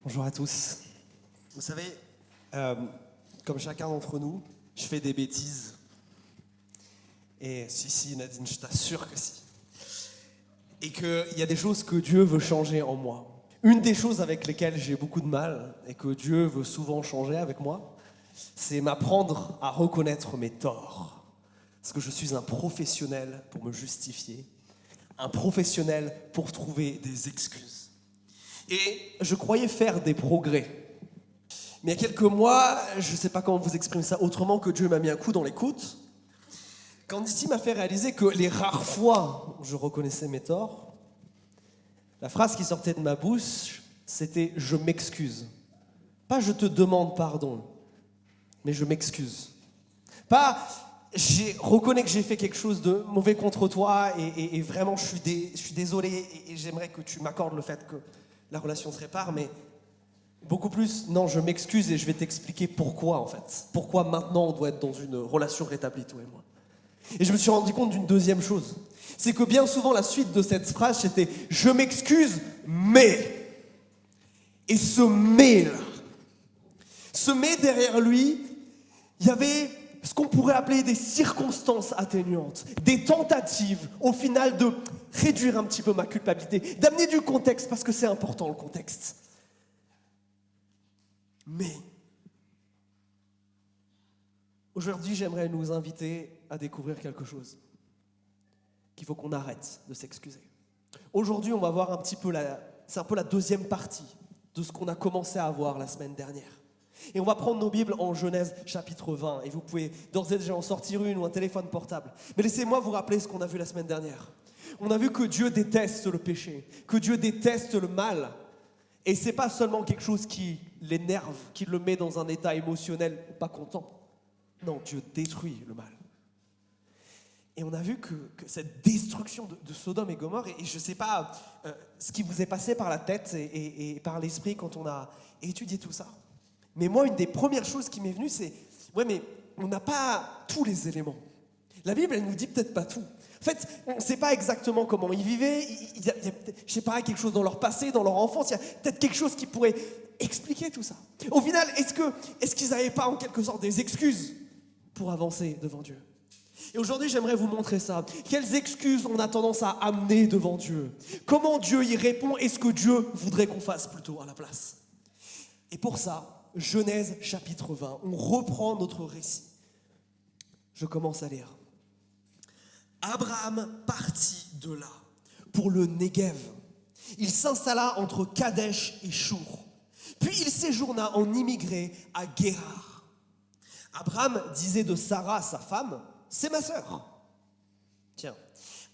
Bonjour à tous. Vous savez, comme chacun d'entre nous, je fais des bêtises. Et si, Nadine, je t'assure que si. Et qu'il y a des choses que Dieu veut changer en moi. Une des choses avec lesquelles j'ai beaucoup de mal et que Dieu veut souvent changer avec moi, c'est m'apprendre à reconnaître mes torts. Parce que je suis un professionnel pour me justifier, un professionnel pour trouver des excuses. Et je croyais faire des progrès. Mais il y a quelques mois, je ne sais pas comment vous exprimer ça autrement que Dieu m'a mis un coup dans les côtes. Quand Diti m'a fait réaliser que les rares fois où je reconnaissais mes torts, la phrase qui sortait de ma bouche, c'était « je m'excuse ». Pas « je te demande pardon », mais « je m'excuse ». Pas « je reconnais que j'ai fait quelque chose de mauvais contre toi et vraiment je suis désolé et j'aimerais que tu m'accordes le fait que la relation se répare », mais beaucoup plus « non, je m'excuse et je vais t'expliquer pourquoi en fait. Pourquoi maintenant on doit être dans une relation rétablie, toi et moi ». Et je me suis rendu compte d'une deuxième chose. C'est que bien souvent, la suite de cette phrase, c'était « je m'excuse, mais ». Et ce « mais » là, ce « mais » derrière lui, il y avait ce qu'on pourrait appeler des circonstances atténuantes, des tentatives, au final, de réduire un petit peu ma culpabilité, d'amener du contexte, parce que c'est important le contexte. Mais aujourd'hui, j'aimerais nous inviter à découvrir quelque chose. Qu'il faut qu'on arrête de s'excuser. Aujourd'hui, on va voir un petit peu c'est un peu la deuxième partie de ce qu'on a commencé à voir la semaine dernière. Et on va prendre nos Bibles en Genèse chapitre 20. Et vous pouvez d'ores et déjà en sortir une ou un téléphone portable. Mais laissez-moi vous rappeler ce qu'on a vu la semaine dernière. On a vu que Dieu déteste le péché, que Dieu déteste le mal. Et c'est pas seulement quelque chose qui l'énerve, qui le met dans un état émotionnel pas content. Non, Dieu détruit le mal. Et on a vu que cette destruction de Sodome et Gomorrhe, et je ne sais pas ce qui vous est passé par la tête et par l'esprit quand on a étudié tout ça. Mais moi, une des premières choses qui m'est venue, c'est « ouais, mais on n'a pas tous les éléments. » La Bible, elle nous dit peut-être pas tout. En fait, on ne sait pas exactement comment ils vivaient. Il y a, je ne sais pas, quelque chose dans leur passé, dans leur enfance. Il y a peut-être quelque chose qui pourrait expliquer tout ça. Au final, est-ce qu'ils n'avaient pas en quelque sorte des excuses pour avancer devant Dieu ? Et aujourd'hui, j'aimerais vous montrer ça. Quelles excuses on a tendance à amener devant Dieu ? Comment Dieu y répond et ce que Dieu voudrait qu'on fasse plutôt à la place ? Et pour ça, Genèse chapitre 20, on reprend notre récit. Je commence à lire. Abraham partit de là pour le Néguev. Il s'installa entre Kadesh et Chour. Puis il séjourna en immigré à Guérar. Abraham disait de Sarah, sa femme, « c'est ma sœur ». Tiens,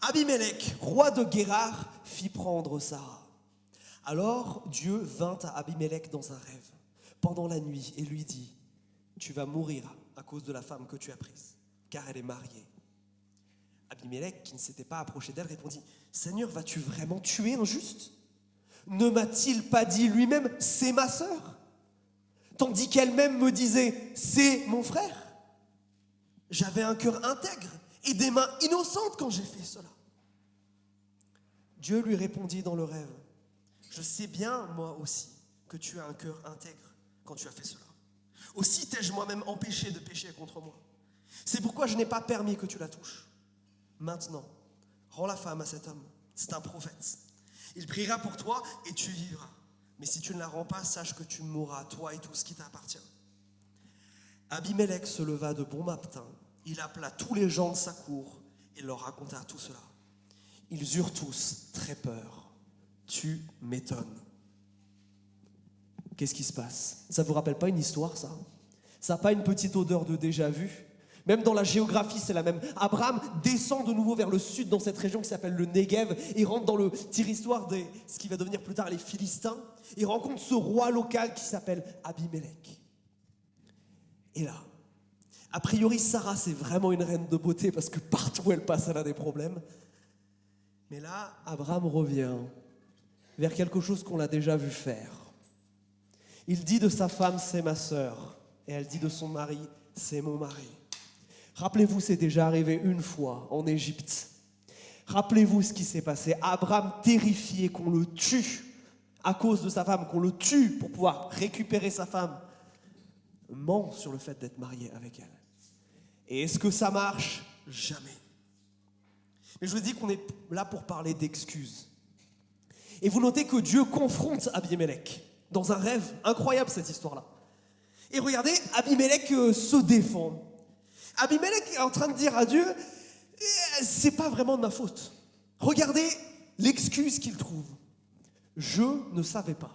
Abimélec, roi de Guérar, fit prendre Sarah. Alors Dieu vint à Abimélec dans un rêve, pendant la nuit, et lui dit, « tu vas mourir à cause de la femme que tu as prise, car elle est mariée. » Abimélec, qui ne s'était pas approché d'elle, répondit, « Seigneur, vas-tu vraiment tuer un juste ? Ne m'a-t-il pas dit lui-même, « c'est ma sœur » tandis qu'elle-même me disait, « c'est mon frère » J'avais un cœur intègre et des mains innocentes quand j'ai fait cela. Dieu lui répondit dans le rêve, « Je sais bien, moi aussi, que tu as un cœur intègre quand tu as fait cela. Aussi t'ai-je moi-même empêché de pécher contre moi. C'est pourquoi je n'ai pas permis que tu la touches. Maintenant, rends la femme à cet homme, c'est un prophète. Il priera pour toi et tu vivras. Mais si tu ne la rends pas, sache que tu mourras, toi et tout ce qui t'appartient. » Abimélec se leva de bon matin. Il appela tous les gens de sa cour et leur raconta tout cela. Ils eurent tous très peur. Tu m'étonnes. Qu'est-ce qui se passe ? Ça ne vous rappelle pas une histoire, ça ? Ça n'a pas une petite odeur de déjà-vu ? Même dans la géographie, c'est la même. Abraham descend de nouveau vers le sud dans cette région qui s'appelle le Néguev et rentre dans le tire-histoire de ce qui va devenir plus tard les Philistins. Il rencontre ce roi local qui s'appelle Abimélec. Et là, a priori, Sarah, c'est vraiment une reine de beauté parce que partout où elle passe, elle a des problèmes. Mais là, Abraham revient vers quelque chose qu'on l'a déjà vu faire. Il dit de sa femme, c'est ma sœur. Et elle dit de son mari, c'est mon mari. Rappelez-vous, c'est déjà arrivé une fois en Égypte. Rappelez-vous ce qui s'est passé. Abraham, terrifié qu'on le tue, à cause de sa femme, qu'on le tue pour pouvoir récupérer sa femme, ment sur le fait d'être marié avec elle. Et est-ce que ça marche? Jamais. Mais je vous dis qu'on est là pour parler d'excuses. Et vous notez que Dieu confronte Abimélec dans un rêve incroyable, cette histoire-là. Et regardez, Abimélec se défend. Abimélec est en train de dire à Dieu, c'est pas vraiment de ma faute. Regardez l'excuse qu'il trouve. Je ne savais pas.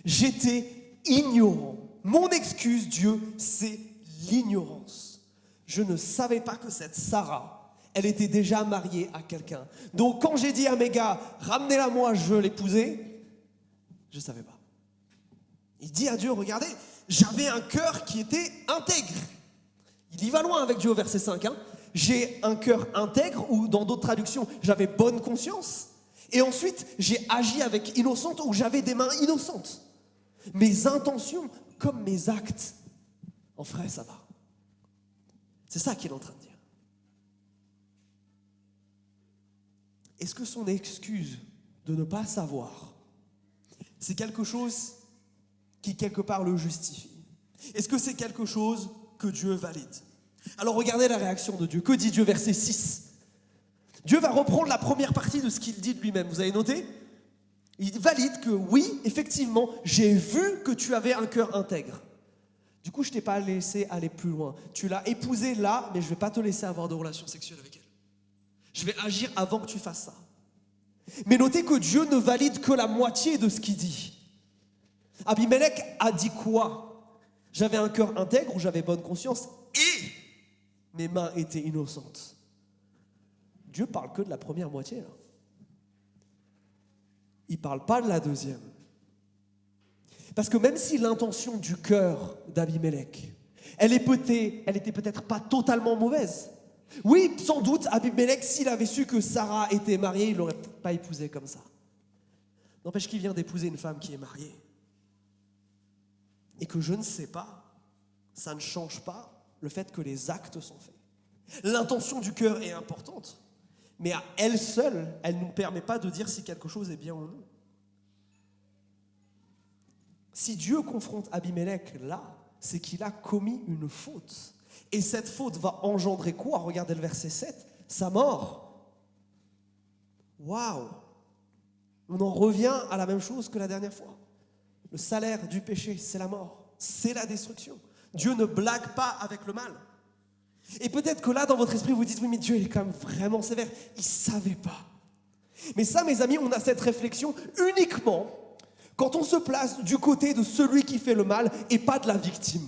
J'étais ignorant. Mon excuse, Dieu, c'est l'ignorance. Je ne savais pas que cette Sarah, elle était déjà mariée à quelqu'un. Donc quand j'ai dit à mes gars, ramenez-la moi, je veux l'épouser, je ne savais pas. Il dit à Dieu, regardez, j'avais un cœur qui était intègre. Il y va loin avec Dieu au verset 5. J'ai un cœur intègre, ou dans d'autres traductions, j'avais bonne conscience. Et ensuite, j'ai agi avec innocente, ou j'avais des mains innocentes. Mes intentions, comme mes actes, en vrai, ça va. C'est ça qu'il est en train de dire. Est-ce que son excuse de ne pas savoir, c'est quelque chose qui quelque part le justifie? Est-ce que c'est quelque chose que Dieu valide? Alors regardez la réaction de Dieu. Que dit Dieu, verset 6? Dieu va reprendre la première partie de ce qu'il dit de lui-même. Vous avez noté? Il valide que oui, effectivement, j'ai vu que tu avais un cœur intègre. Du coup, je ne t'ai pas laissé aller plus loin. Tu l'as épousée là, mais je ne vais pas te laisser avoir de relations sexuelles avec elle. Je vais agir avant que tu fasses ça. Mais notez que Dieu ne valide que la moitié de ce qu'il dit. Abimélec a dit quoi? J'avais un cœur intègre ou j'avais bonne conscience et mes mains étaient innocentes. Dieu parle que de la première moitié, là. Il ne parle pas de la deuxième. Parce que même si l'intention du cœur d'Abimélec, elle était peut-être pas totalement mauvaise. Oui, sans doute, Abimélec, s'il avait su que Sarah était mariée, il ne l'aurait pas épousée comme ça. N'empêche qu'il vient d'épouser une femme qui est mariée. Et que je ne sais pas, ça ne change pas le fait que les actes sont faits. L'intention du cœur est importante, mais à elle seule, elle ne nous permet pas de dire si quelque chose est bien ou non. Si Dieu confronte Abimélec là, c'est qu'il a commis une faute. Et cette faute va engendrer quoi? Regardez le verset 7, sa mort. Waouh! On en revient à la même chose que la dernière fois. Le salaire du péché, c'est la mort, c'est la destruction. Dieu ne blague pas avec le mal. Et peut-être que là, dans votre esprit, vous dites, oui, mais Dieu, il est quand même vraiment sévère. Il ne savait pas. Mais ça, mes amis, on a cette réflexion uniquement quand on se place du côté de celui qui fait le mal et pas de la victime.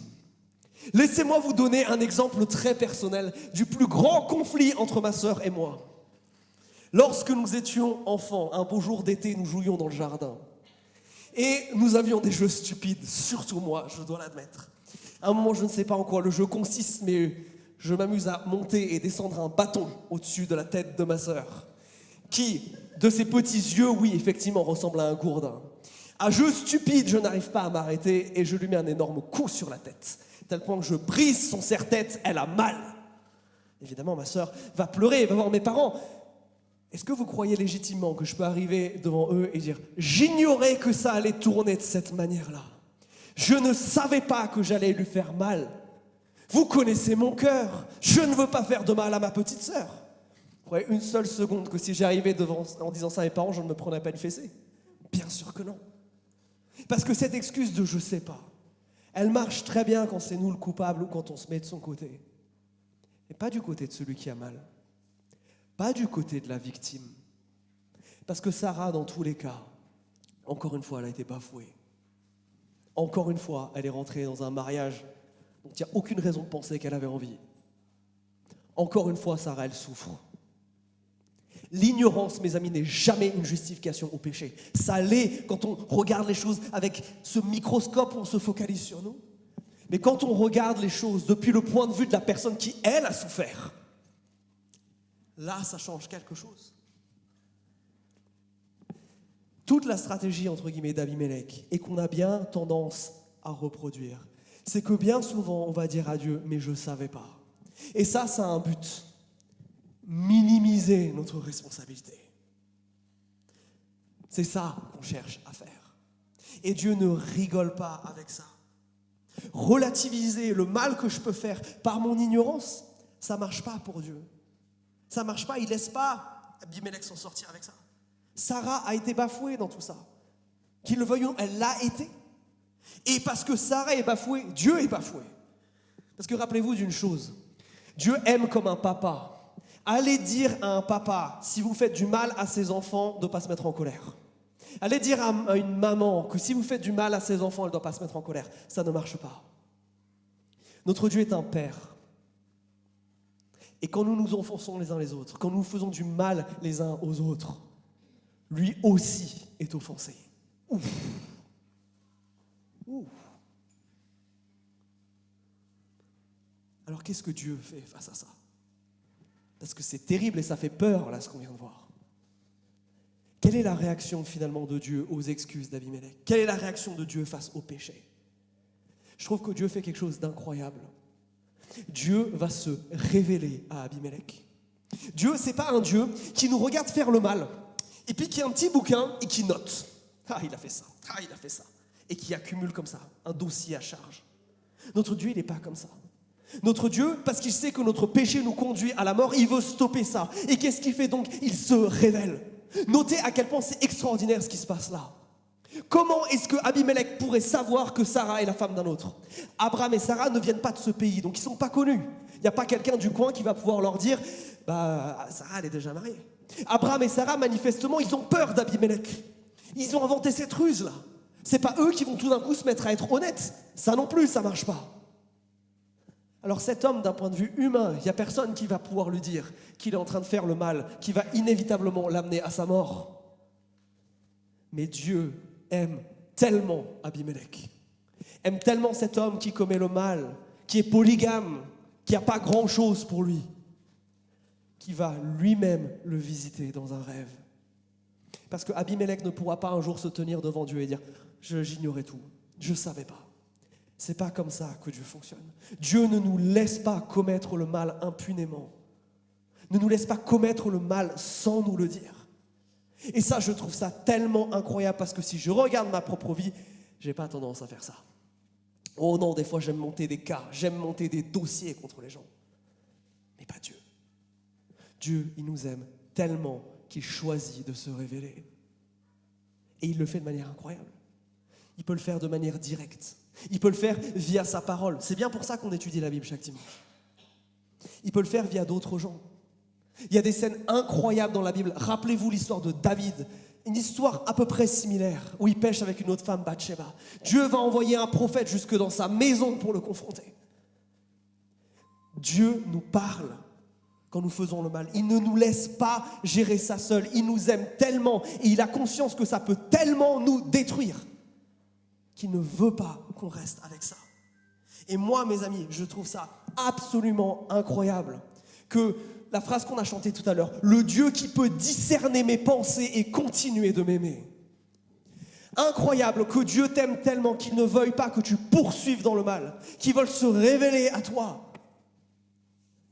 Laissez-moi vous donner un exemple très personnel du plus grand conflit entre ma sœur et moi. Lorsque nous étions enfants, un beau jour d'été, nous jouions dans le jardin. Et nous avions des jeux stupides, surtout moi, je dois l'admettre. À un moment, je ne sais pas en quoi le jeu consiste, mais je m'amuse à monter et descendre un bâton au-dessus de la tête de ma sœur, qui, de ses petits yeux, oui, effectivement, ressemble à un gourdin. À jeu stupide, je n'arrive pas à m'arrêter et je lui mets un énorme coup sur la tête, tel point que je brise son serre-tête, elle a mal. Évidemment, ma sœur va pleurer, va voir mes parents. Est-ce que vous croyez légitimement que je peux arriver devant eux et dire « J'ignorais que ça allait tourner de cette manière-là. Je ne savais pas que j'allais lui faire mal. Vous connaissez mon cœur. Je ne veux pas faire de mal à ma petite sœur. » Vous croyez une seule seconde que si j'arrivais devant en disant ça à mes parents, je ne me prenais pas une fessée? Bien sûr que non. Parce que cette excuse de « je sais pas », elle marche très bien quand c'est nous le coupable ou quand on se met de son côté. Mais pas du côté de celui qui a mal. Pas du côté de la victime. Parce que Sarah, dans tous les cas, encore une fois, elle a été bafouée. Encore une fois, elle est rentrée dans un mariage dont il n'y a aucune raison de penser qu'elle avait envie. Encore une fois, Sarah, elle souffre. L'ignorance, mes amis, n'est jamais une justification au péché. Ça l'est quand on regarde les choses avec ce microscope où on se focalise sur nous. Mais quand on regarde les choses depuis le point de vue de la personne qui, elle, a souffert, là, ça change quelque chose. Toute la stratégie, entre guillemets, d'Abimélec, et qu'on a bien tendance à reproduire, c'est que bien souvent, on va dire à Dieu, mais je ne savais pas. Et ça a un but. Minimiser notre responsabilité. C'est ça qu'on cherche à faire. Et Dieu ne rigole pas avec ça. Relativiser le mal que je peux faire par mon ignorance, ça ne marche pas pour Dieu. Ça ne marche pas, il ne laisse pas Abimelech s'en sortir avec ça. Sarah a été bafouée dans tout ça. Qu'il le veuille ou non, elle l'a été. Et parce que Sarah est bafouée, Dieu est bafoué. Parce que rappelez-vous d'une chose, Dieu aime comme un papa. Allez dire à un papa, si vous faites du mal à ses enfants, de ne pas se mettre en colère. Allez dire à une maman que si vous faites du mal à ses enfants, elle ne doit pas se mettre en colère. Ça ne marche pas. Notre Dieu est un père. Et quand nous nous offensons les uns les autres, quand nous faisons du mal les uns aux autres, lui aussi est offensé. Ouf. Ouf. Alors qu'est-ce que Dieu fait face à ça? Parce que c'est terrible et ça fait peur, là, ce qu'on vient de voir. Quelle est la réaction finalement de Dieu aux excuses d'Abimelech? Quelle est la réaction de Dieu face au péché? Je trouve que Dieu fait quelque chose d'incroyable. Dieu va se révéler à Abimelech. Dieu, c'est pas un Dieu qui nous regarde faire le mal et puis qui a un petit bouquin et qui note. Ah, il a fait ça. Ah, il a fait ça. Et qui accumule comme ça un dossier à charge. Notre Dieu, il n'est pas comme ça. Notre Dieu, parce qu'il sait que notre péché nous conduit à la mort, il veut stopper ça. Et qu'est-ce qu'il fait donc? Il se révèle. Notez à quel point c'est extraordinaire ce qui se passe là. Comment est-ce que Abimelech pourrait savoir que Sarah est la femme d'un autre? Abraham et Sarah ne viennent pas de ce pays, donc ils ne sont pas connus. Il n'y a pas quelqu'un du coin qui va pouvoir leur dire « Sarah, elle est déjà mariée ». Abraham et Sarah, manifestement, ils ont peur d'Abimelech. Ils ont inventé cette ruse-là. Ce n'est pas eux qui vont tout d'un coup se mettre à être honnêtes. Ça non plus, ça ne marche pas. Alors cet homme, d'un point de vue humain, il n'y a personne qui va pouvoir lui dire qu'il est en train de faire le mal, qui va inévitablement l'amener à sa mort. Mais Dieu aime tellement Abimelech, aime tellement cet homme qui commet le mal, qui est polygame, qui n'a pas grand-chose pour lui, qui va lui-même le visiter dans un rêve. Parce que Abimelech ne pourra pas un jour se tenir devant Dieu et dire « j'ignorais tout, je ne savais pas ». C'est pas comme ça que Dieu fonctionne. Dieu ne nous laisse pas commettre le mal impunément. Ne nous laisse pas commettre le mal sans nous le dire. Et ça, je trouve ça tellement incroyable parce que si je regarde ma propre vie, j'ai pas tendance à faire ça. Oh non, des fois j'aime monter des cas, j'aime monter des dossiers contre les gens. Mais pas Dieu. Dieu, il nous aime tellement qu'il choisit de se révéler. Et il le fait de manière incroyable. Il peut le faire de manière directe. Il peut le faire via sa parole. C'est bien pour ça qu'on étudie la Bible chaque dimanche. Il peut le faire via d'autres gens. Il y a des scènes incroyables dans la Bible. Rappelez-vous l'histoire de David, une histoire à peu près similaire, où il pêche avec une autre femme, Bathsheba. Dieu va envoyer un prophète jusque dans sa maison pour le confronter. Dieu nous parle quand nous faisons le mal. Il ne nous laisse pas gérer ça seul. Il nous aime tellement et il a conscience que ça peut tellement nous détruire qu'il ne veut pas qu'on reste avec ça. Et moi, mes amis, je trouve ça absolument incroyable que la phrase qu'on a chantée tout à l'heure, le Dieu qui peut discerner mes pensées et continuer de m'aimer. Incroyable que Dieu t'aime tellement qu'il ne veuille pas que tu poursuives dans le mal, qu'il veuille se révéler à toi.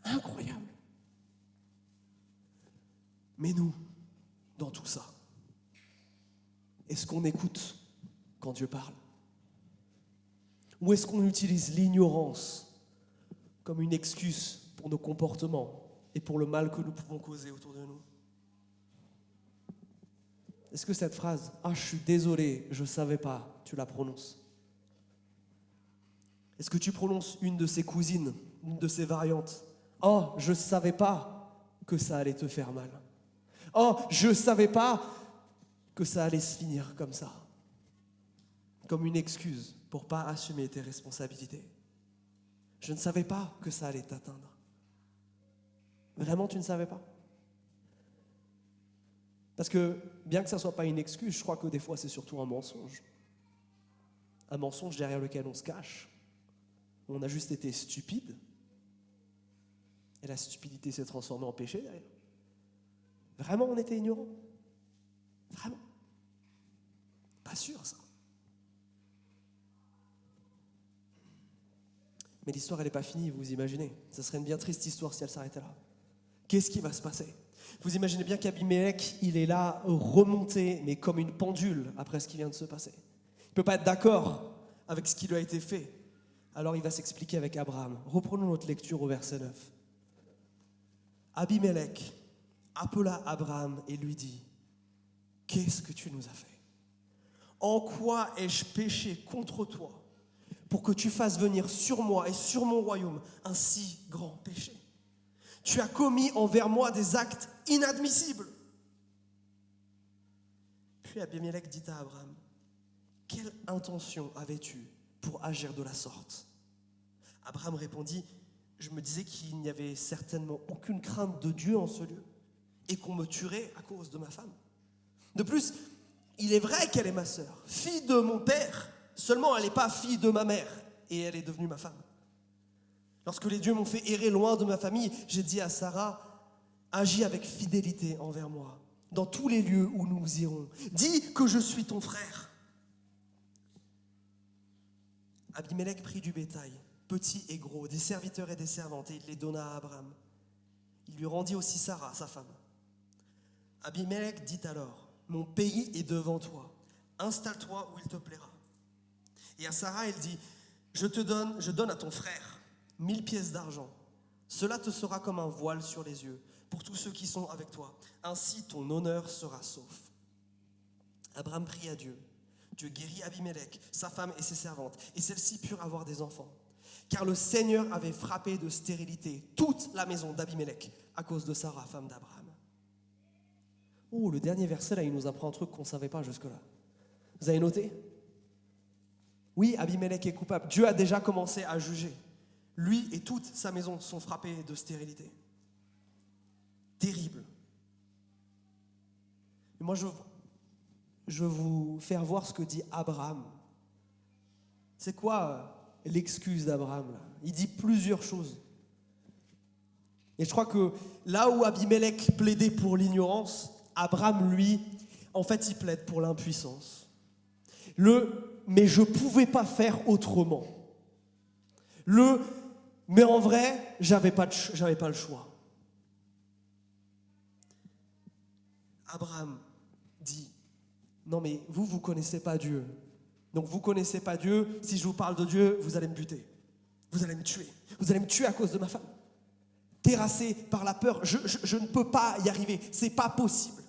Incroyable. Mais nous, dans tout ça, est-ce qu'on écoute quand Dieu parle? Ou est-ce qu'on utilise l'ignorance comme une excuse pour nos comportements et pour le mal que nous pouvons causer autour de nous? Est-ce que cette phrase « Ah, je suis désolé, je ne savais pas », tu la prononces? Est-ce que tu prononces une de ses cousines, une de ses variantes? « Oh, je ne savais pas que ça allait te faire mal. Oh, je ne savais pas que ça allait se finir comme ça. » Comme une excuse pour ne pas assumer tes responsabilités. Je ne savais pas que ça allait t'atteindre. Vraiment, tu ne savais pas? Parce que, bien que ça ne soit pas une excuse, je crois que des fois, c'est surtout un mensonge. Un mensonge derrière lequel on se cache. On a juste été stupide. Et la stupidité s'est transformée en péché derrière. Vraiment, on était ignorants? Vraiment? Pas sûr, ça. Mais l'histoire, elle n'est pas finie, vous imaginez. Ça serait une bien triste histoire si elle s'arrêtait là. Qu'est-ce qui va se passer? Vous imaginez bien qu'Abimelech, il est là, remonté, mais comme une pendule, après ce qui vient de se passer. peut pas être d'accord avec ce qui lui a été fait. Alors il va s'expliquer avec Abraham. Reprenons notre lecture au verset 9. Abimelech appela Abraham et lui dit, « Qu'est-ce que tu nous as fait? En quoi ai-je péché contre toi pour que tu fasses venir sur moi et sur mon royaume un si grand péché? Tu as commis envers moi des actes inadmissibles. » Puis Abimelech dit à Abraham, « Quelle intention avais-tu pour agir de la sorte ?» Abraham répondit, « Je me disais qu'il n'y avait certainement aucune crainte de Dieu en ce lieu et qu'on me tuerait à cause de ma femme. De plus, il est vrai qu'elle est ma sœur, fille de mon père, seulement elle n'est pas fille de ma mère et elle est devenue ma femme. Lorsque les dieux m'ont fait errer loin de ma famille, j'ai dit à Sarah, agis avec fidélité envers moi dans tous les lieux où nous irons. Dis que je suis ton frère. » Abimelech prit du bétail, petit et gros, des serviteurs et des servantes, et il les donna à Abraham. Il lui rendit aussi Sarah, sa femme. Abimelech dit alors, « Mon pays est devant toi, installe-toi où il te plaira. » Et à Sarah, il dit, « Je donne à ton frère 1000 pièces d'argent. Cela te sera comme un voile sur les yeux pour tous ceux qui sont avec toi. Ainsi ton honneur sera sauf. » Abraham pria à Dieu. Dieu guérit Abimelech, sa femme et ses servantes, et celles-ci purent avoir des enfants. Car le Seigneur avait frappé de stérilité toute la maison d'Abimelech à cause de Sarah, femme d'Abraham. Oh, le dernier verset, là, il nous apprend un truc qu'on ne savait pas jusque-là. Vous avez noté? Oui, Abimelech est coupable. Dieu a déjà commencé à juger. Lui et toute sa maison sont frappés de stérilité. Terrible. Et moi, je veux vous faire voir ce que dit Abraham. C'est quoi l'excuse d'Abraham là? Il dit plusieurs choses. Et je crois que là où Abimelech plaidait pour l'ignorance, Abraham, lui, en fait, il plaide pour l'impuissance. Mais je ne pouvais pas faire autrement. Mais en vrai, j'avais pas le choix. Abraham dit, non mais vous ne connaissez pas Dieu. Donc vous ne connaissez pas Dieu, si je vous parle de Dieu, vous allez me buter. Vous allez me tuer. Vous allez me tuer à cause de ma femme. Terrassé par la peur, je ne peux pas y arriver. C'est pas possible.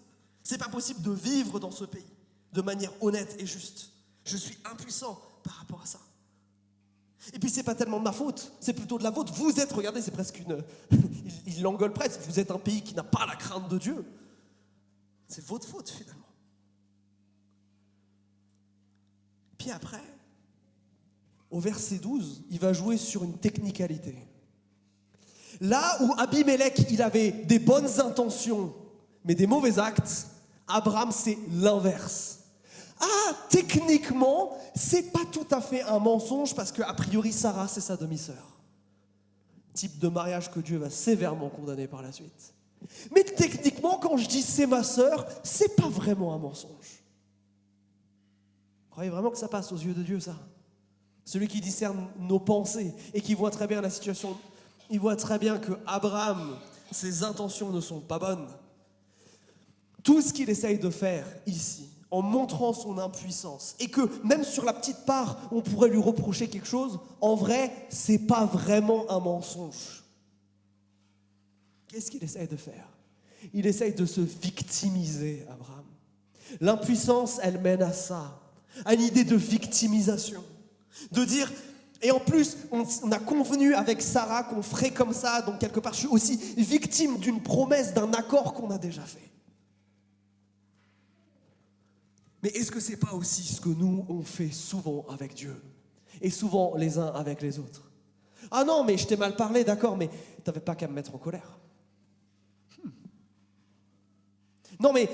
C'est pas possible de vivre dans ce pays de manière honnête et juste. Je suis impuissant par rapport à ça. Et puis c'est pas tellement de ma faute, c'est plutôt de la vôtre. Vous êtes, regardez, c'est presque il l'engueule presque. Vous êtes un pays qui n'a pas la crainte de Dieu. C'est votre faute finalement. Puis après, au verset 12, il va jouer sur une technicalité. Là où Abimelech, il avait des bonnes intentions, mais des mauvais actes, Abraham, c'est l'inverse. Ah, techniquement, c'est pas tout à fait un mensonge parce qu'a priori, Sarah, c'est sa demi-sœur. Type de mariage que Dieu va sévèrement condamner par la suite. Mais techniquement, quand je dis c'est ma sœur, c'est pas vraiment un mensonge. Vous croyez vraiment que ça passe aux yeux de Dieu, ça? Celui qui discerne nos pensées et qui voit très bien la situation, il voit très bien que Abraham, ses intentions ne sont pas bonnes. Tout ce qu'il essaye de faire ici, en montrant son impuissance, et que même sur la petite part, on pourrait lui reprocher quelque chose, en vrai, c'est pas vraiment un mensonge. Qu'est-ce qu'il essaye de faire? Il essaye de se victimiser, Abraham. L'impuissance, elle mène à ça, à une idée de victimisation. De dire, et en plus, on a convenu avec Sarah qu'on ferait comme ça, donc quelque part, je suis aussi victime d'une promesse, d'un accord qu'on a déjà fait. Mais est-ce que c'est pas aussi ce que nous, on fait souvent avec Dieu? Et souvent les uns avec les autres? Ah non, mais je t'ai mal parlé, d'accord, mais t'avais pas qu'à me mettre en colère. Non mais,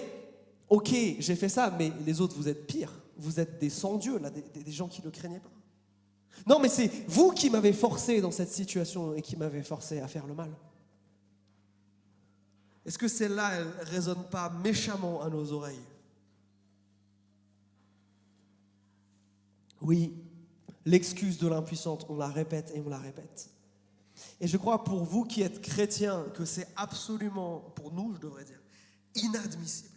ok, j'ai fait ça, mais les autres, vous êtes pires. Vous êtes des sans-dieux, là, des gens qui ne le craignaient pas. Non mais c'est vous qui m'avez forcé dans cette situation et qui m'avez forcé à faire le mal. Est-ce que celle-là, elle ne résonne pas méchamment à nos oreilles? Oui, l'excuse de l'impuissante, on la répète et on la répète. Et je crois pour vous qui êtes chrétiens que c'est absolument, pour nous je devrais dire, inadmissible.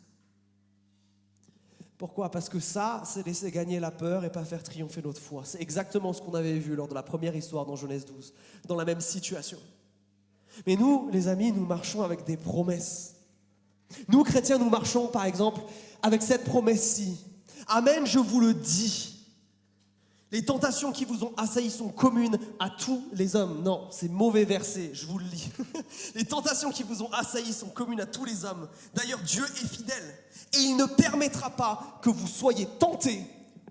Pourquoi ? Parce que ça, c'est laisser gagner la peur et pas faire triompher notre foi. C'est exactement ce qu'on avait vu lors de la première histoire dans Genèse 12, dans la même situation. Mais nous, les amis, nous marchons avec des promesses. Nous, chrétiens, nous marchons, par exemple, avec cette promesse-ci. Amen, je vous le dis. Les tentations qui vous ont assaillis sont communes à tous les hommes. Non, c'est mauvais verset, je vous le lis. Les tentations qui vous ont assaillis sont communes à tous les hommes. D'ailleurs, Dieu est fidèle et il ne permettra pas que vous soyez tentés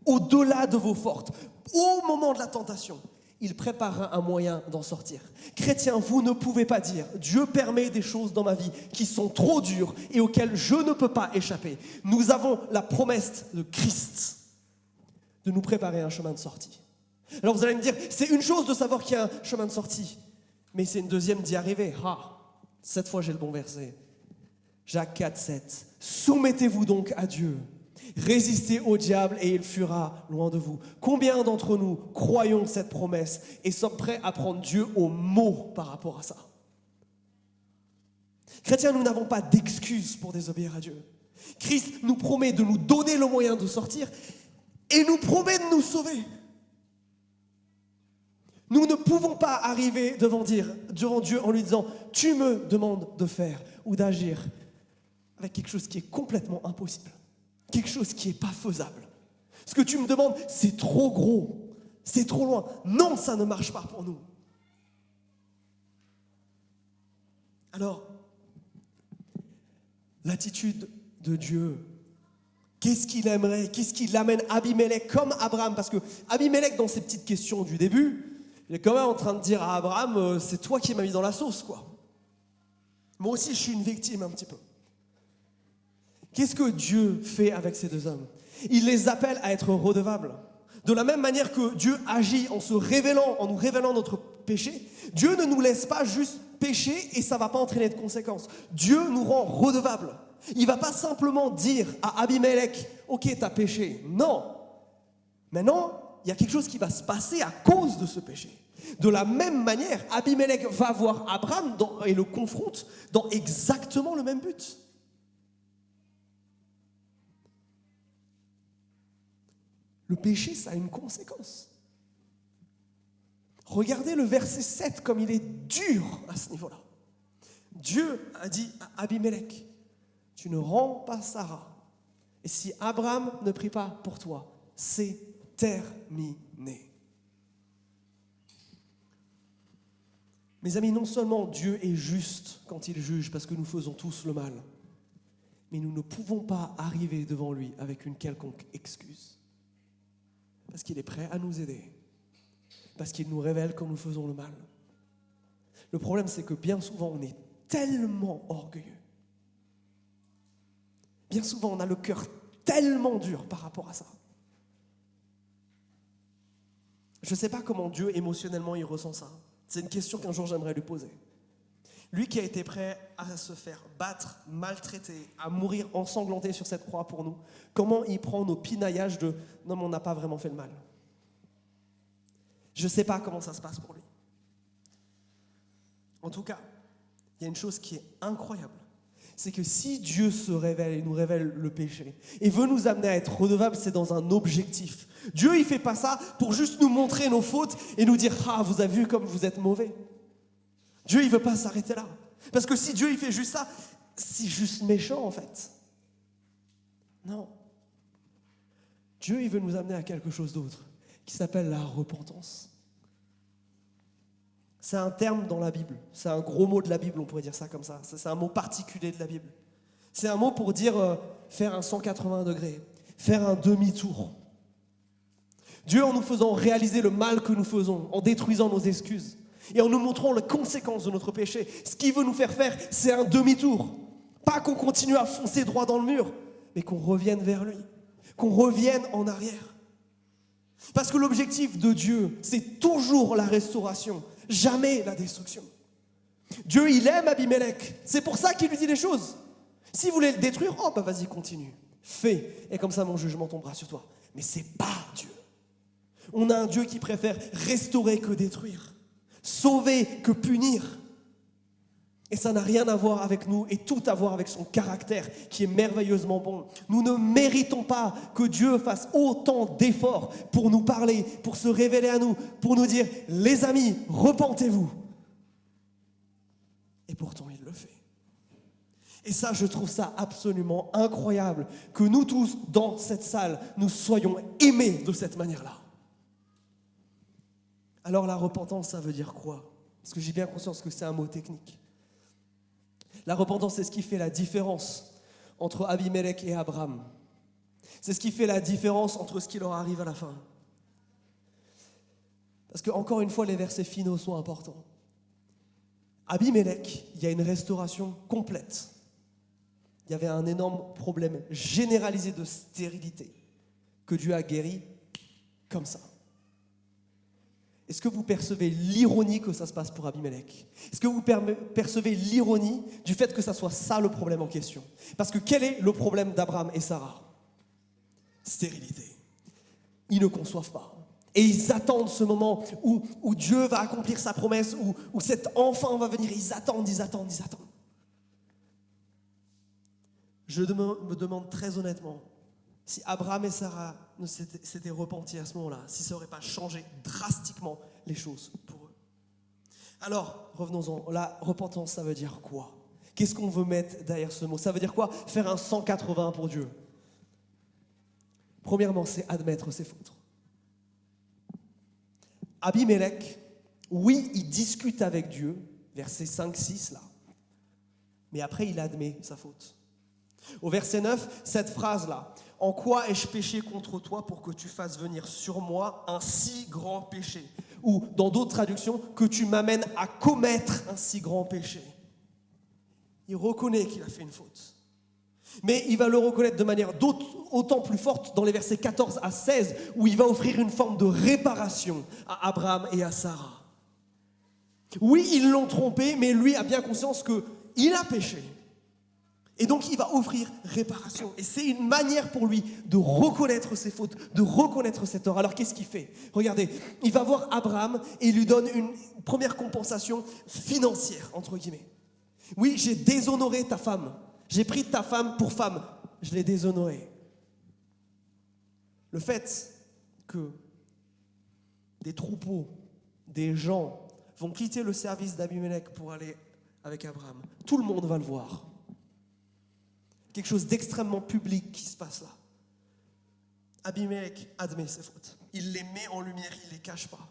au-delà de vos forces. Au moment de la tentation, il préparera un moyen d'en sortir. Chrétiens, vous ne pouvez pas dire « Dieu permet des choses dans ma vie qui sont trop dures et auxquelles je ne peux pas échapper ». Nous avons la promesse de Christ de nous préparer un chemin de sortie. Alors vous allez me dire, c'est une chose de savoir qu'il y a un chemin de sortie, mais c'est une deuxième d'y arriver. Cette fois j'ai le bon verset. Jacques 4, 7. Soumettez-vous donc à Dieu. Résistez au diable et il fuira loin de vous. Combien d'entre nous croyons cette promesse et sommes prêts à prendre Dieu au mot par rapport à ça? Chrétiens, nous n'avons pas d'excuses pour désobéir à Dieu. Christ nous promet de nous donner le moyen de sortir et nous promet de nous sauver. Nous ne pouvons pas arriver devant Dieu en lui disant « Tu me demandes de faire ou d'agir » avec quelque chose qui est complètement impossible, quelque chose qui n'est pas faisable. Ce que tu me demandes, c'est trop gros, c'est trop loin. Non, ça ne marche pas pour nous. Alors, l'attitude de Dieu, qu'est-ce qu'il aimerait? Qu'est-ce qui l'amène Abimelech comme Abraham? Parce que Abimelech, dans ses petites questions du début, il est quand même en train de dire à Abraham, c'est toi qui m'as mis dans la sauce, quoi. Moi aussi, je suis une victime un petit peu. Qu'est-ce que Dieu fait avec ces deux hommes? Il les appelle à être redevables. De la même manière que Dieu agit en nous révélant notre péché, Dieu ne nous laisse pas juste pécher et ça ne va pas entraîner de conséquences. Dieu nous rend redevables. Il ne va pas simplement dire à Abimelech, « Ok, tu as péché. » Non. Maintenant, il y a quelque chose qui va se passer à cause de ce péché. De la même manière, Abimelech va voir Abraham et le confronte dans exactement le même but. Le péché, ça a une conséquence. Regardez le verset 7 comme il est dur à ce niveau-là. Dieu a dit à Abimelech, « Tu ne rends pas Sarah. Et si Abraham ne prie pas pour toi, c'est terminé. » Mes amis, non seulement Dieu est juste quand il juge, parce que nous faisons tous le mal, mais nous ne pouvons pas arriver devant lui avec une quelconque excuse. Parce qu'il est prêt à nous aider. Parce qu'il nous révèle quand nous faisons le mal. Le problème, c'est que bien souvent, on est tellement orgueilleux. Bien souvent, on a le cœur tellement dur par rapport à ça. Je ne sais pas comment Dieu, émotionnellement, il ressent ça. C'est une question qu'un jour, j'aimerais lui poser. Lui qui a été prêt à se faire battre, maltraiter, à mourir ensanglanté sur cette croix pour nous, comment il prend nos pinaillages de « non, mais on n'a pas vraiment fait le mal ». Je ne sais pas comment ça se passe pour lui. En tout cas, il y a une chose qui est incroyable. C'est que si Dieu se révèle et nous révèle le péché et veut nous amener à être redevables, c'est dans un objectif. Dieu, il ne fait pas ça pour juste nous montrer nos fautes et nous dire « Ah, vous avez vu comme vous êtes mauvais ». Dieu, il ne veut pas s'arrêter là. Parce que si Dieu, il fait juste ça, c'est juste méchant, en fait. Non. Dieu, il veut nous amener à quelque chose d'autre, qui s'appelle la repentance. C'est un terme dans la Bible. C'est un gros mot de la Bible, on pourrait dire ça comme ça. C'est un mot particulier de la Bible. C'est un mot pour dire faire un 180 degrés, faire un demi-tour. Dieu, en nous faisant réaliser le mal que nous faisons, en détruisant nos excuses, et en nous montrant les conséquences de notre péché, ce qu'il veut nous faire faire, c'est un demi-tour. Pas qu'on continue à foncer droit dans le mur, mais qu'on revienne vers lui, qu'on revienne en arrière. Parce que l'objectif de Dieu, c'est toujours la restauration, jamais la destruction. Dieu, il aime Abimelech. C'est pour ça qu'il lui dit les choses. Si vous voulez le détruire, vas-y, continue. Fais, et comme ça mon jugement tombera sur toi. Mais c'est pas Dieu. On a un Dieu qui préfère restaurer que détruire. Sauver que punir. Et ça n'a rien à voir avec nous et tout à voir avec son caractère qui est merveilleusement bon. Nous ne méritons pas que Dieu fasse autant d'efforts pour nous parler, pour se révéler à nous, pour nous dire « Les amis, repentez-vous ». Et pourtant, il le fait. Et ça, je trouve ça absolument incroyable que nous tous, dans cette salle, nous soyons aimés de cette manière-là. Alors la repentance, ça veut dire quoi? Parce que j'ai bien conscience que c'est un mot technique. La repentance, c'est ce qui fait la différence entre Abimelech et Abraham. C'est ce qui fait la différence entre ce qui leur arrive à la fin. Parce que, encore une fois, les versets finaux sont importants. Abimelech, il y a une restauration complète. Il y avait un énorme problème généralisé de stérilité que Dieu a guéri comme ça. Est-ce que vous percevez l'ironie que ça se passe pour Abimelech? Est-ce que vous percevez l'ironie du fait que ça soit ça le problème en question? Parce que quel est le problème d'Abraham et Sarah? Stérilité. Ils ne conçoivent pas. Et ils attendent ce moment où Dieu va accomplir sa promesse, où cet enfant va venir. Ils attendent. Je me demande très honnêtement si Abraham et Sarah ne s'étaient repentis à ce moment-là, si ça n'aurait pas changé drastiquement les choses pour eux. Alors, revenons-en. La repentance, ça veut dire quoi? Qu'est-ce qu'on veut mettre derrière ce mot? Ça veut dire quoi? Faire un 180 pour Dieu. Premièrement, c'est admettre ses fautes. Abimelech, oui, il discute avec Dieu, versets 5-6 là, mais après il admet sa faute. Au verset 9, cette phrase-là, « En quoi ai-je péché contre toi pour que tu fasses venir sur moi un si grand péché ?» Ou, dans d'autres traductions, « Que tu m'amènes à commettre un si grand péché ?» Il reconnaît qu'il a fait une faute. Mais il va le reconnaître de manière autant plus forte dans les versets 14 à 16, où il va offrir une forme de réparation à Abraham et à Sarah. Oui, ils l'ont trompé, mais lui a bien conscience qu'il a péché. Et donc, il va offrir réparation. Et c'est une manière pour lui de reconnaître ses fautes, de reconnaître ses torts. Alors, qu'est-ce qu'il fait? Regardez, il va voir Abraham et il lui donne une première compensation financière, entre guillemets. Oui, j'ai déshonoré ta femme. J'ai pris ta femme pour femme. Je l'ai déshonorée. Le fait que des troupeaux, des gens vont quitter le service d'Abimelech pour aller avec Abraham, tout le monde va le voir. Quelque chose d'extrêmement public qui se passe là. Abimelech admet ses fautes. Il les met en lumière, il ne les cache pas.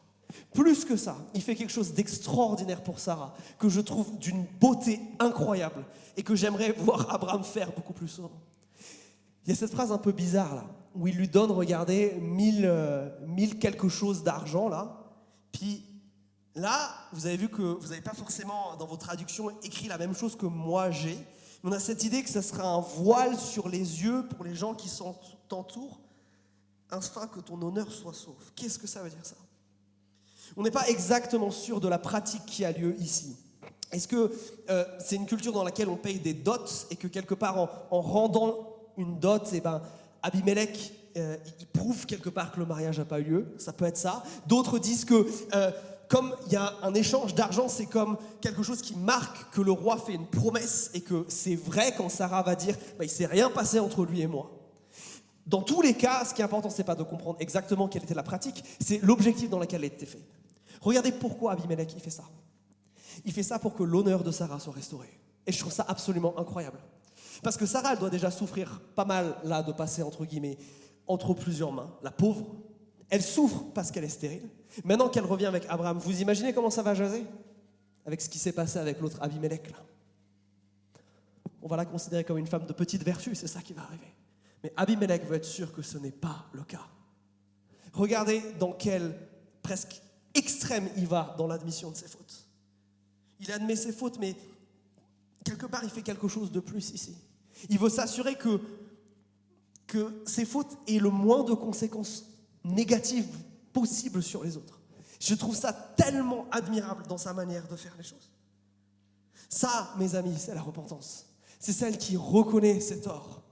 Plus que ça, il fait quelque chose d'extraordinaire pour Sarah, que je trouve d'une beauté incroyable et que j'aimerais voir Abraham faire beaucoup plus souvent. Il y a cette phrase un peu bizarre là, où il lui donne, regardez, 1000 quelque chose d'argent là. Puis là, vous avez vu que vous n'avez pas forcément dans vos traductions écrit la même chose que moi j'ai. On a cette idée que ça sera un voile sur les yeux pour les gens qui t'entourent, afin que ton honneur soit sauf. Qu'est-ce que ça veut dire ça? On n'est pas exactement sûr de la pratique qui a lieu ici. Est-ce que c'est une culture dans laquelle on paye des dots et que quelque part en rendant une dot, Abimelech, il prouve quelque part que le mariage n'a pas eu lieu? Ça peut être ça. D'autres disent que comme il y a un échange d'argent, c'est comme quelque chose qui marque que le roi fait une promesse et que c'est vrai quand Sarah va dire « il ne s'est rien passé entre lui et moi ». Dans tous les cas, ce qui est important, ce n'est pas de comprendre exactement quelle était la pratique, c'est l'objectif dans lequel elle était faite. Regardez pourquoi Abimelech il fait ça. Il fait ça pour que l'honneur de Sarah soit restauré. Et je trouve ça absolument incroyable. Parce que Sarah, elle doit déjà souffrir pas mal là de passer entre guillemets entre plusieurs mains, la pauvre. Elle souffre parce qu'elle est stérile. Maintenant qu'elle revient avec Abraham, vous imaginez comment ça va jaser? Avec ce qui s'est passé avec l'autre Abimelech là. On va la considérer comme une femme de petite vertu, c'est ça qui va arriver. Mais Abimelech veut être sûr que ce n'est pas le cas. Regardez dans quel presque extrême il va dans l'admission de ses fautes. Il admet ses fautes, mais quelque part il fait quelque chose de plus ici. Il veut s'assurer que ses fautes aient le moins de conséquences négatives possibles sur les autres. Je trouve ça tellement admirable dans sa manière de faire les choses. Ça, mes amis, c'est la repentance. C'est celle qui reconnaît ses torts,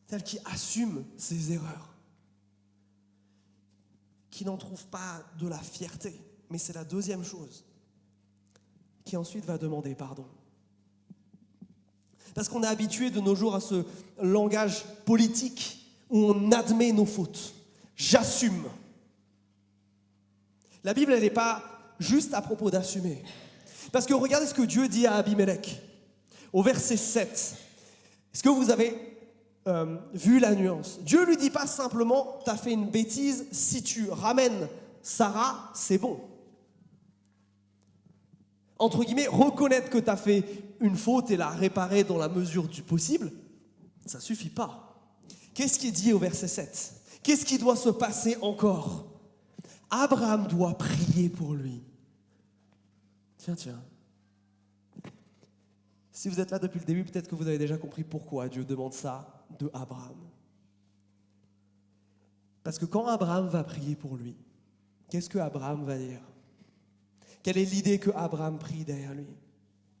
celle qui assume ses erreurs, qui n'en trouve pas de la fierté. Mais c'est la deuxième chose, qui ensuite va demander pardon. Parce qu'on est habitué de nos jours à ce langage politique où on admet nos fautes. J'assume. La Bible, elle n'est pas juste à propos d'assumer. Parce que regardez ce que Dieu dit à Abimelech. Au verset 7. Est-ce que vous avez vu la nuance? Dieu lui dit pas simplement « t'as fait une bêtise, si tu ramènes Sarah, c'est bon ». Entre guillemets, reconnaître que tu as fait une faute et la réparer dans la mesure du possible, ça ne suffit pas. Qu'est-ce qui est dit au verset 7? Qu'est-ce qui doit se passer encore? Abraham doit prier pour lui. Tiens. Si vous êtes là depuis le début, peut-être que vous avez déjà compris pourquoi Dieu demande ça de Abraham. Parce que quand Abraham va prier pour lui, qu'est-ce que Abraham va dire? Quelle est l'idée que Abraham prie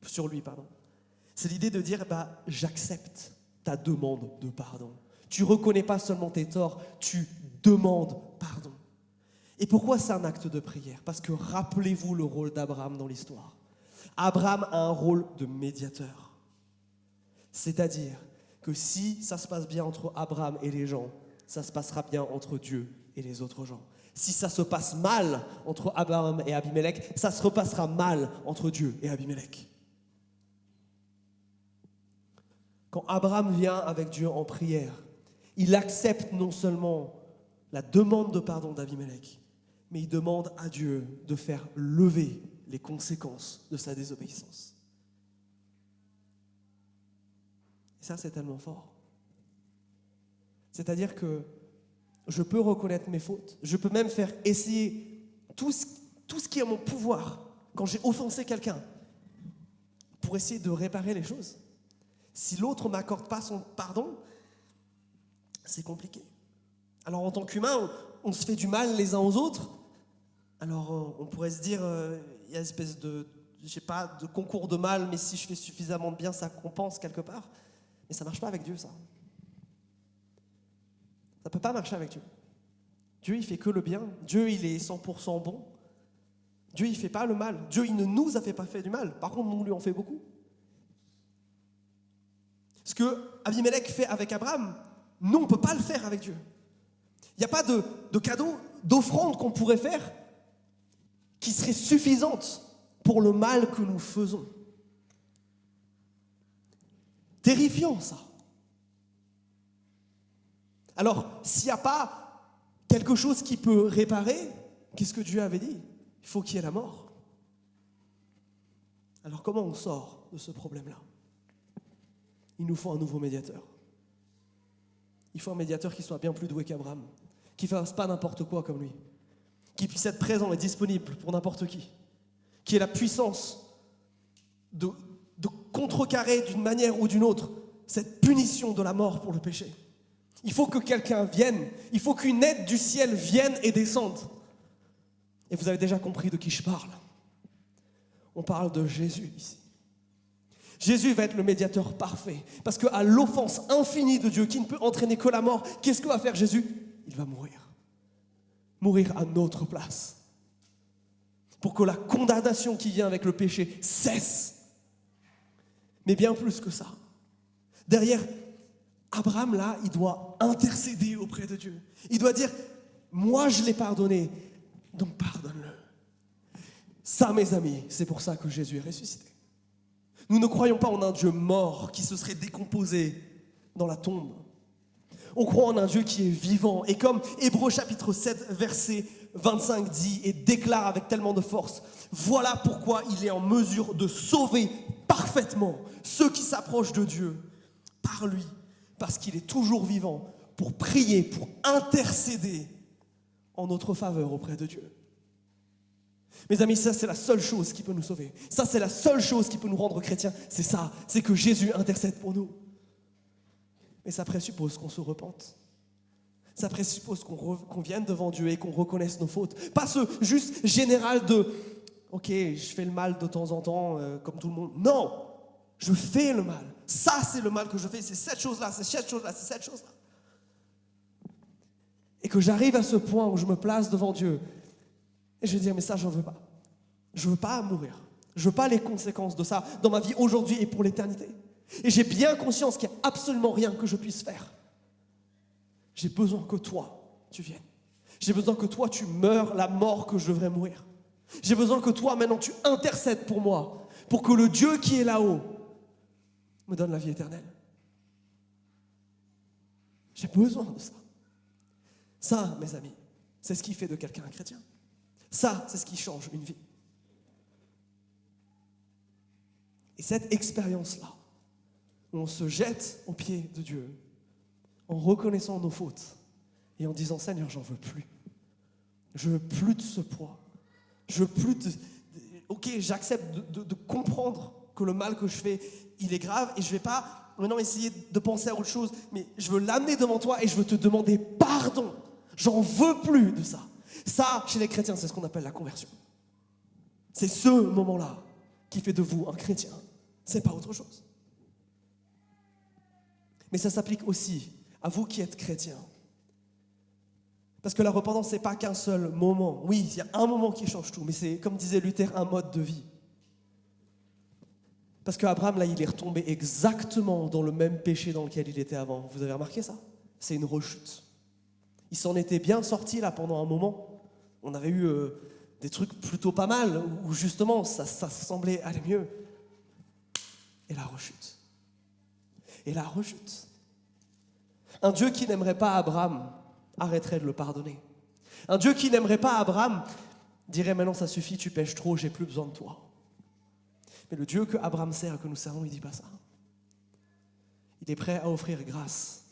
sur lui? C'est l'idée de dire j'accepte ta demande de pardon. Tu ne reconnais pas seulement tes torts, tu demandes pardon. Et pourquoi c'est un acte de prière? Parce que rappelez-vous le rôle d'Abraham dans l'histoire. Abraham a un rôle de médiateur. C'est-à-dire que si ça se passe bien entre Abraham et les gens, ça se passera bien entre Dieu et les autres gens. Si ça se passe mal entre Abraham et Abimelech, ça se repassera mal entre Dieu et Abimelech. Quand Abraham vient avec Dieu en prière, il accepte non seulement la demande de pardon d'Abimelech, mais il demande à Dieu de faire lever les conséquences de sa désobéissance. Et ça, c'est tellement fort. C'est-à-dire que je peux reconnaître mes fautes. Je peux même faire essayer tout ce qui est en mon pouvoir quand j'ai offensé quelqu'un pour essayer de réparer les choses. Si l'autre ne m'accorde pas son pardon, c'est compliqué. Alors en tant qu'humain, on se fait du mal les uns aux autres. Alors on pourrait se dire, il y a une espèce de concours de mal, mais si je fais suffisamment de bien, ça compense quelque part. Mais ça ne marche pas avec Dieu, ça. Ça ne peut pas marcher avec Dieu. Dieu, il fait que le bien. Dieu, il est 100% bon. Dieu, il ne fait pas le mal. Dieu, il ne nous a pas fait du mal. Par contre, nous lui en fait beaucoup. Ce que Abimelech fait avec Abraham, nous, on ne peut pas le faire avec Dieu. Il n'y a pas de cadeau, d'offrande qu'on pourrait faire qui serait suffisante pour le mal que nous faisons. Terrifiant, ça. Alors, s'il n'y a pas quelque chose qui peut réparer, qu'est-ce que Dieu avait dit? Il faut qu'il y ait la mort. Alors, comment on sort de ce problème-là? Il nous faut un nouveau médiateur. Il faut un médiateur qui soit bien plus doué qu'Abraham, qui ne fasse pas n'importe quoi comme lui, qui puisse être présent et disponible pour n'importe qui ait la puissance de contrecarrer d'une manière ou d'une autre cette punition de la mort pour le péché. Il faut que quelqu'un vienne, il faut qu'une aide du ciel vienne et descende. Et vous avez déjà compris de qui je parle. On parle de Jésus ici. Jésus va être le médiateur parfait, parce qu'à l'offense infinie de Dieu, qui ne peut entraîner que la mort, qu'est-ce que va faire Jésus? Il va mourir. Mourir à notre place. Pour que la condamnation qui vient avec le péché cesse. Mais bien plus que ça. Derrière Abraham, là, il doit intercéder auprès de Dieu. Il doit dire, moi je l'ai pardonné, donc pardonne-le. Ça, mes amis, c'est pour ça que Jésus est ressuscité. Nous ne croyons pas en un Dieu mort qui se serait décomposé dans la tombe. On croit en un Dieu qui est vivant. Et comme Hébreux chapitre 7, verset 25 dit et déclare avec tellement de force, voilà pourquoi il est en mesure de sauver parfaitement ceux qui s'approchent de Dieu par lui. Parce qu'il est toujours vivant pour prier, pour intercéder en notre faveur auprès de Dieu. Mes amis, ça c'est la seule chose qui peut nous sauver. Ça c'est la seule chose qui peut nous rendre chrétiens. C'est ça, c'est que Jésus intercède pour nous. Mais ça présuppose qu'on se repente. Ça présuppose qu'on vienne devant Dieu et qu'on reconnaisse nos fautes. Pas ce juste général de « Ok, je fais le mal de temps en temps, comme tout le monde. » Non, je fais le mal. Ça c'est le mal que je fais, c'est cette chose-là, c'est cette chose-là, c'est cette chose-là. Et que j'arrive à ce point où je me place devant Dieu et je vais dire, mais ça, j'en veux pas. Je veux pas mourir. Je veux pas les conséquences de ça dans ma vie aujourd'hui et pour l'éternité. Et j'ai bien conscience qu'il n'y a absolument rien que je puisse faire. J'ai besoin que toi, tu viennes. J'ai besoin que toi, tu meurs la mort que je devrais mourir. J'ai besoin que toi, maintenant, tu intercèdes pour moi, pour que le Dieu qui est là-haut me donne la vie éternelle. J'ai besoin de ça. Ça, mes amis, c'est ce qui fait de quelqu'un un chrétien. Ça, c'est ce qui change une vie. Et cette expérience-là, où on se jette aux pieds de Dieu, en reconnaissant nos fautes, et en disant, Seigneur, j'en veux plus. Je veux plus de ce poids. Je veux plus de... Ok, j'accepte de comprendre que le mal que je fais, il est grave, et je ne vais pas maintenant essayer de penser à autre chose, mais je veux l'amener devant toi et je veux te demander pardon. J'en veux plus de ça. Ça, chez les chrétiens, c'est ce qu'on appelle la conversion. C'est ce moment-là qui fait de vous un chrétien. C'est pas autre chose. Mais ça s'applique aussi à vous qui êtes chrétiens. Parce que la repentance, ce n'est pas qu'un seul moment. Oui, il y a un moment qui change tout, mais c'est, comme disait Luther, un mode de vie. Parce qu'Abraham, là, il est retombé exactement dans le même péché dans lequel il était avant. Vous avez remarqué ça? C'est une rechute. Il s'en était bien sorti, là, pendant un moment. On avait eu des trucs plutôt pas mal, où justement, ça semblait aller mieux. Et la rechute. Et la rechute. Un Dieu qui n'aimerait pas Abraham arrêterait de le pardonner. Un Dieu qui n'aimerait pas Abraham dirait maintenant ça suffit, tu pèches trop, j'ai plus besoin de toi. Mais le Dieu que Abraham sert et que nous servons, il ne dit pas ça. Il est prêt à offrir grâce,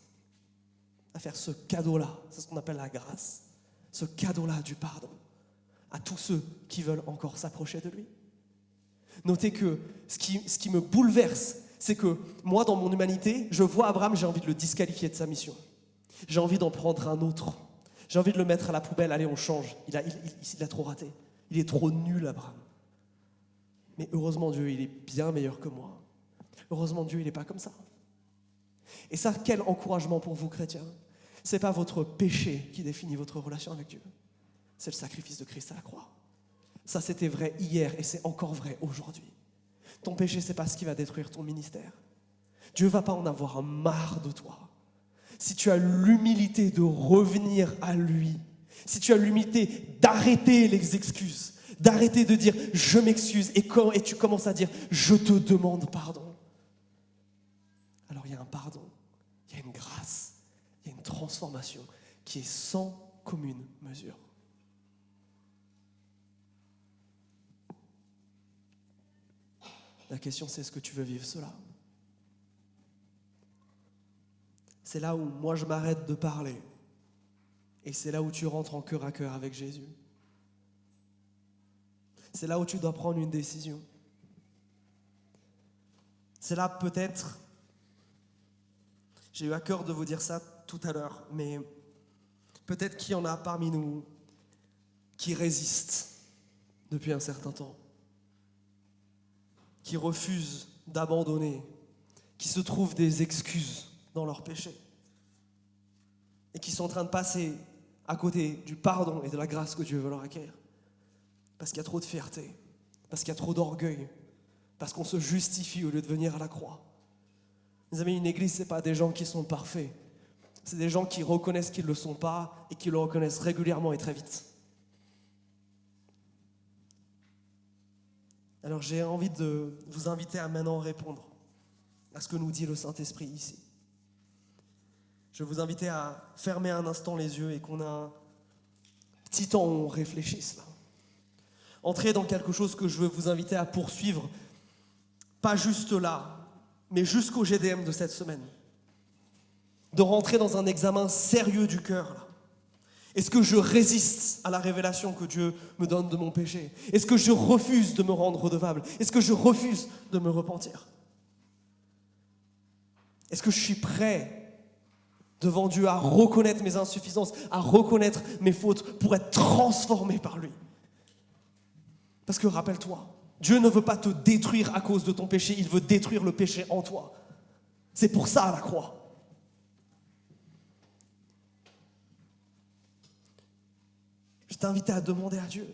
à faire ce cadeau-là, c'est ce qu'on appelle la grâce, ce cadeau-là du pardon, à tous ceux qui veulent encore s'approcher de lui. Notez que ce qui me bouleverse, c'est que moi, dans mon humanité, je vois Abraham, j'ai envie de le disqualifier de sa mission. J'ai envie d'en prendre un autre. J'ai envie de le mettre à la poubelle. Allez, on change. Il a trop raté. Il est trop nul, Abraham. Mais heureusement, Dieu, il est bien meilleur que moi. Heureusement, Dieu, il n'est pas comme ça. Et ça, quel encouragement pour vous, chrétiens. Ce n'est pas votre péché qui définit votre relation avec Dieu. C'est le sacrifice de Christ à la croix. Ça, c'était vrai hier et c'est encore vrai aujourd'hui. Ton péché, ce n'est pas ce qui va détruire ton ministère. Dieu ne va pas en avoir marre de toi. Si tu as l'humilité de revenir à lui, si tu as l'humilité d'arrêter les excuses, d'arrêter de dire « je m'excuse » et tu commences à dire « je te demande pardon », alors il y a un pardon, il y a une grâce, il y a une transformation qui est sans commune mesure. La question, c'est est-ce que tu veux vivre cela? C'est là où moi je m'arrête de parler. Et c'est là où tu rentres en cœur à cœur avec Jésus. C'est là où tu dois prendre une décision. C'est là peut-être, j'ai eu à cœur de vous dire ça tout à l'heure, mais peut-être qu'il y en a parmi nous qui résistent depuis un certain temps, qui refusent d'abandonner, qui se trouvent des excuses dans leur péché et qui sont en train de passer à côté du pardon et de la grâce que Dieu veut leur acquérir. Parce qu'il y a trop de fierté, parce qu'il y a trop d'orgueil, parce qu'on se justifie au lieu de venir à la croix. Mes amis, une église, ce n'est pas des gens qui sont parfaits. C'est des gens qui reconnaissent qu'ils ne le sont pas et qui le reconnaissent régulièrement et très vite. Alors j'ai envie de vous inviter à maintenant répondre à ce que nous dit le Saint-Esprit ici. Je vais vous inviter à fermer un instant les yeux et qu'on a un petit temps où on réfléchisse là. Entrez dans quelque chose que je veux vous inviter à poursuivre, pas juste là, mais jusqu'au GDM de cette semaine. De rentrer dans un examen sérieux du cœur là. Est-ce que je résiste à la révélation que Dieu me donne de mon péché? Est-ce que je refuse de me rendre redevable? Est-ce que je refuse de me repentir? Est-ce que je suis prêt devant Dieu à reconnaître mes insuffisances, à reconnaître mes fautes pour être transformé par lui? Parce que rappelle-toi, Dieu ne veut pas te détruire à cause de ton péché, il veut détruire le péché en toi. C'est pour ça la croix. Je t'invite à demander à Dieu.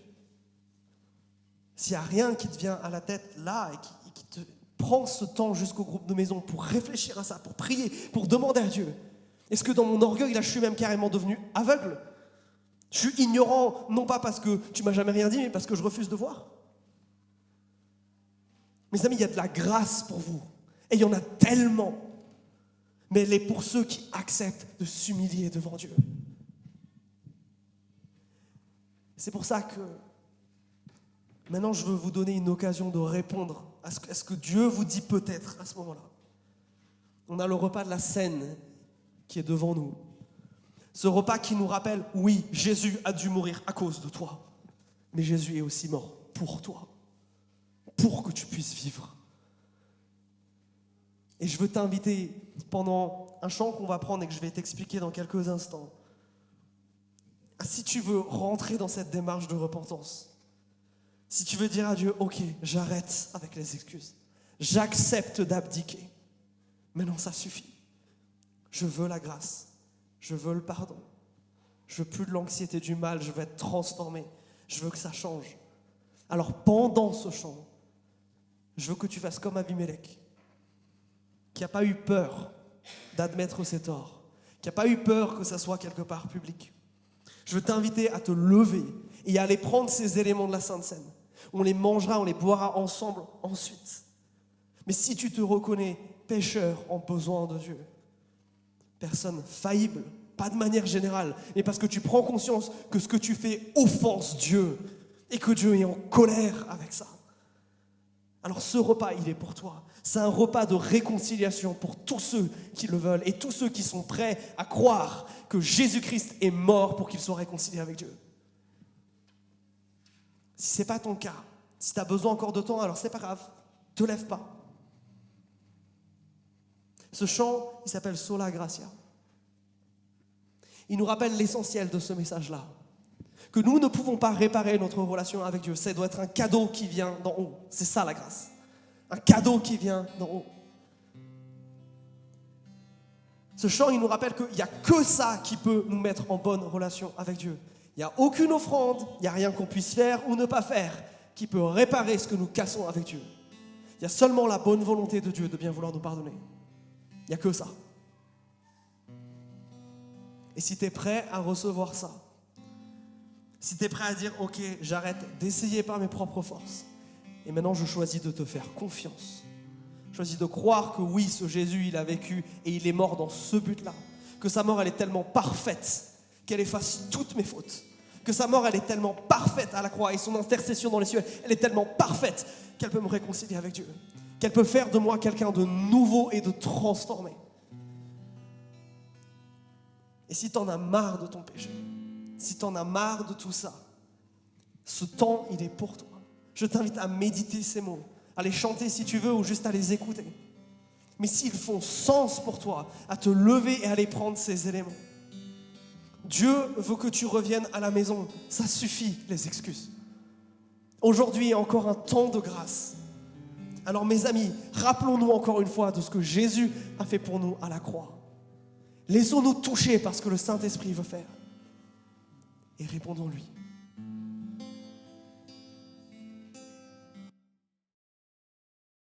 s'il n'y a rien qui te vient à la tête là et qui te prend ce temps jusqu'au groupe de maison pour réfléchir à ça, pour prier, pour demander à Dieu, est-ce que dans mon orgueil, là, je suis même carrément devenu aveugle? Je suis ignorant, non pas parce que tu m'as jamais rien dit, mais parce que je refuse de voir. Mes amis, il y a de la grâce pour vous. Et il y en a tellement. Mais elle est pour ceux qui acceptent de s'humilier devant Dieu. C'est pour ça que maintenant, je veux vous donner une occasion de répondre à ce que Dieu vous dit peut-être à ce moment-là. On a le repas de la scène qui est devant nous. Ce repas qui nous rappelle, oui, Jésus a dû mourir à cause de toi. Mais Jésus est aussi mort pour toi. Pour que tu puisses vivre. Et je veux t'inviter pendant un chant qu'on va prendre et que je vais t'expliquer dans quelques instants. Si tu veux rentrer dans cette démarche de repentance, si tu veux dire à Dieu, ok, j'arrête avec les excuses, j'accepte d'abdiquer, mais non, ça suffit. Je veux la grâce, je veux le pardon, je veux plus de l'anxiété du mal, je veux être transformé, je veux que ça change. Alors pendant ce chant, je veux que tu fasses comme Abimelech, qui n'a pas eu peur d'admettre ses torts, qui n'a pas eu peur que ça soit quelque part public. Je veux t'inviter à te lever et à aller prendre ces éléments de la Sainte Seine. On les mangera, on les boira ensemble ensuite. Mais si tu te reconnais pécheur en besoin de Dieu, personne faillible, pas de manière générale, mais parce que tu prends conscience que ce que tu fais offense Dieu et que Dieu est en colère avec ça. Alors ce repas, il est pour toi. C'est un repas de réconciliation pour tous ceux qui le veulent et tous ceux qui sont prêts à croire que Jésus-Christ est mort pour qu'ils soient réconciliés avec Dieu. Si ce n'est pas ton cas, si tu as besoin encore de temps, alors c'est pas grave, ne te lève pas. Ce chant, il s'appelle Sola Gratia. Il nous rappelle l'essentiel de ce message-là. Que nous ne pouvons pas réparer notre relation avec Dieu. Ça doit être un cadeau qui vient d'en haut. C'est ça la grâce. Un cadeau qui vient d'en haut. Ce chant, il nous rappelle qu'il n'y a que ça qui peut nous mettre en bonne relation avec Dieu. Il n'y a aucune offrande, il n'y a rien qu'on puisse faire ou ne pas faire qui peut réparer ce que nous cassons avec Dieu. Il y a seulement la bonne volonté de Dieu de bien vouloir nous pardonner. Il n'y a que ça. Et si tu es prêt à recevoir ça, si tu es prêt à dire, ok, j'arrête d'essayer par mes propres forces, et maintenant je choisis de te faire confiance. Je choisis de croire que oui, ce Jésus, il a vécu et il est mort dans ce but-là. Que sa mort, elle est tellement parfaite qu'elle efface toutes mes fautes. Que sa mort, elle est tellement parfaite à la croix et son intercession dans les cieux, elle est tellement parfaite qu'elle peut me réconcilier avec Dieu. Qu'elle peut faire de moi quelqu'un de nouveau et de transformé. Et si tu en as marre de ton péché, si tu en as marre de tout ça, ce temps, il est pour toi. Je t'invite à méditer ces mots, à les chanter si tu veux ou juste à les écouter. Mais s'ils font sens pour toi, à te lever et à aller prendre ces éléments. Dieu veut que tu reviennes à la maison. Ça suffit, les excuses. Aujourd'hui est encore un temps de grâce. Alors mes amis, rappelons-nous encore une fois de ce que Jésus a fait pour nous à la croix. Laissons-nous toucher par ce que le Saint-Esprit veut faire. Et répondons-lui.